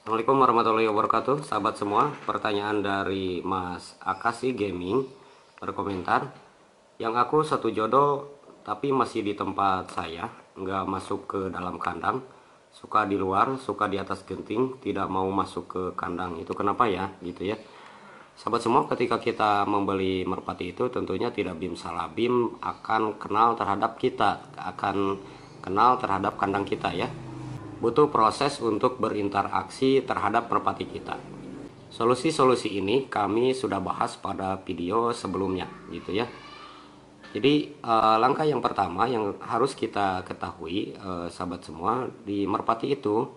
Assalamualaikum warahmatullahi wabarakatuh, sahabat semua. Pertanyaan dari Mas Akasi Gaming berkomentar, yang aku satu jodoh tapi masih di tempat saya, nggak masuk ke dalam kandang, suka di luar, suka di atas genting, tidak mau masuk ke kandang. Itu kenapa ya? Gitu ya. Sahabat semua, ketika kita membeli merpati itu tentunya tidak bim salah bim akan kenal terhadap kita, akan kenal terhadap kandang kita ya. Butuh proses untuk berinteraksi terhadap merpati kita. Solusi-solusi ini kami sudah bahas pada video sebelumnya gitu ya. Jadi langkah yang pertama yang harus kita ketahui, sahabat semua, di merpati itu,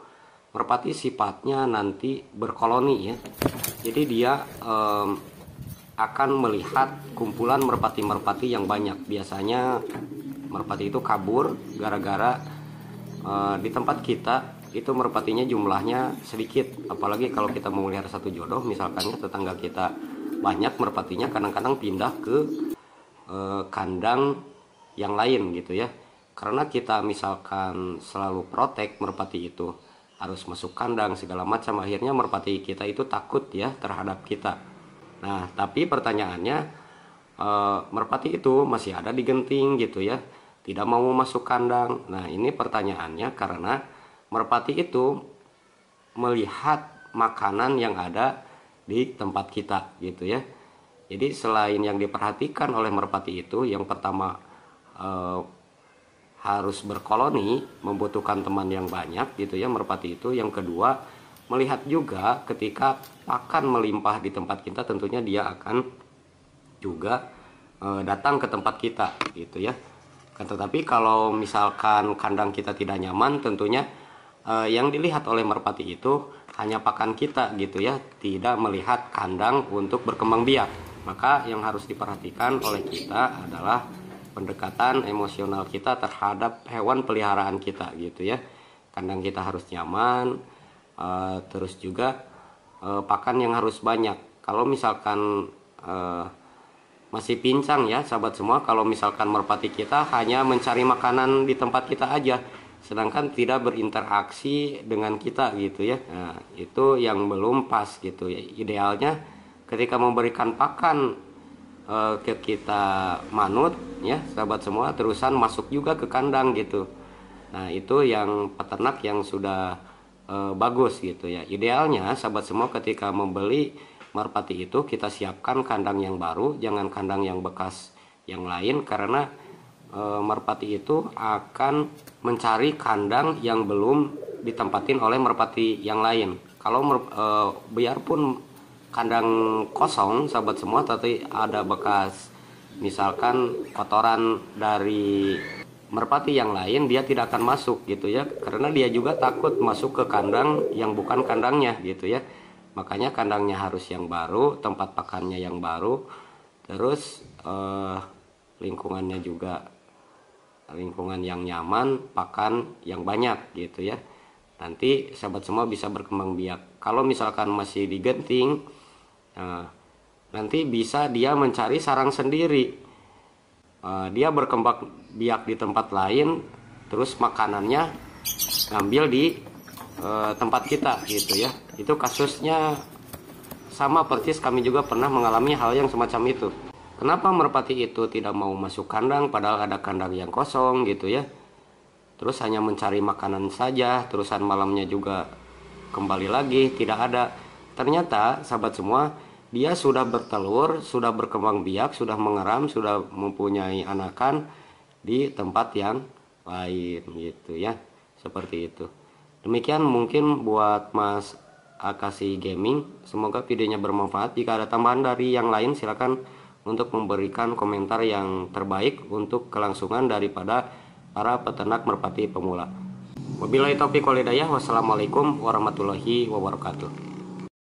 merpati sifatnya nanti berkoloni ya. Jadi dia akan melihat kumpulan merpati-merpati yang banyak. Biasanya merpati itu kabur gara-gara di tempat kita itu merpatinya jumlahnya sedikit, apalagi kalau kita mau melihara satu jodoh, misalkan tetangga kita banyak merpatinya, kadang-kadang pindah ke kandang yang lain gitu ya, karena kita misalkan selalu protek merpati itu harus masuk kandang segala macam, akhirnya merpati kita itu takut ya terhadap kita. Nah tapi pertanyaannya, merpati itu masih ada di genting gitu ya, tidak mau masuk kandang. Nah ini pertanyaannya karena merpati itu melihat makanan yang ada di tempat kita gitu ya. Jadi selain yang diperhatikan oleh merpati itu, yang pertama harus berkoloni, membutuhkan teman yang banyak gitu ya merpati itu. Yang kedua, melihat juga ketika pakan melimpah di tempat kita, tentunya dia akan juga datang ke tempat kita gitu ya. Tetapi kalau misalkan kandang kita tidak nyaman, tentunya yang dilihat oleh merpati itu hanya pakan kita gitu ya, tidak melihat kandang untuk berkembang biak. Maka yang harus diperhatikan oleh kita adalah pendekatan emosional kita terhadap hewan peliharaan kita gitu ya. Kandang kita harus nyaman, terus juga pakan yang harus banyak. Kalau misalkan masih pincang ya sahabat semua, kalau misalkan merpati kita hanya mencari makanan di tempat kita aja, sedangkan tidak berinteraksi dengan kita gitu ya. Nah itu yang belum pas gitu ya. Idealnya ketika memberikan pakan ke kita manut ya sahabat semua, terusan masuk juga ke kandang gitu. Nah itu yang peternak yang sudah bagus gitu ya. Idealnya sahabat semua, ketika membeli merpati itu kita siapkan kandang yang baru, jangan kandang yang bekas yang lain, karena merpati itu akan mencari kandang yang belum ditempatin oleh merpati yang lain. Kalau biarpun kandang kosong sahabat semua, tapi ada bekas misalkan kotoran dari merpati yang lain, dia tidak akan masuk gitu ya, karena dia juga takut masuk ke kandang yang bukan kandangnya gitu ya. Makanya kandangnya harus yang baru, tempat pakannya yang baru, terus lingkungannya juga lingkungan yang nyaman, pakan yang banyak gitu ya. Nanti sahabat semua bisa berkembang biak. Kalau misalkan masih digenting, nanti bisa dia mencari sarang sendiri. Dia berkembang biak di tempat lain, terus makanannya ngambil di tempat kita gitu ya. Itu kasusnya sama persis, kami juga pernah mengalami hal yang semacam itu. Kenapa merpati itu tidak mau masuk kandang padahal ada kandang yang kosong gitu ya, terus hanya mencari makanan saja, terusan malamnya juga kembali lagi tidak ada. Ternyata sahabat semua, dia sudah bertelur, sudah berkembang biak, sudah mengeram, sudah mempunyai anakan di tempat yang lain gitu ya. Seperti itu. Demikian mungkin buat Mas Akasi Gaming. Semoga videonya bermanfaat. Jika ada tambahan dari yang lain, silakan untuk memberikan komentar yang terbaik untuk kelangsungan daripada para peternak merpati pemula. Wabillahi taufiq wal hidayah. Wassalamualaikum warahmatullahi wabarakatuh.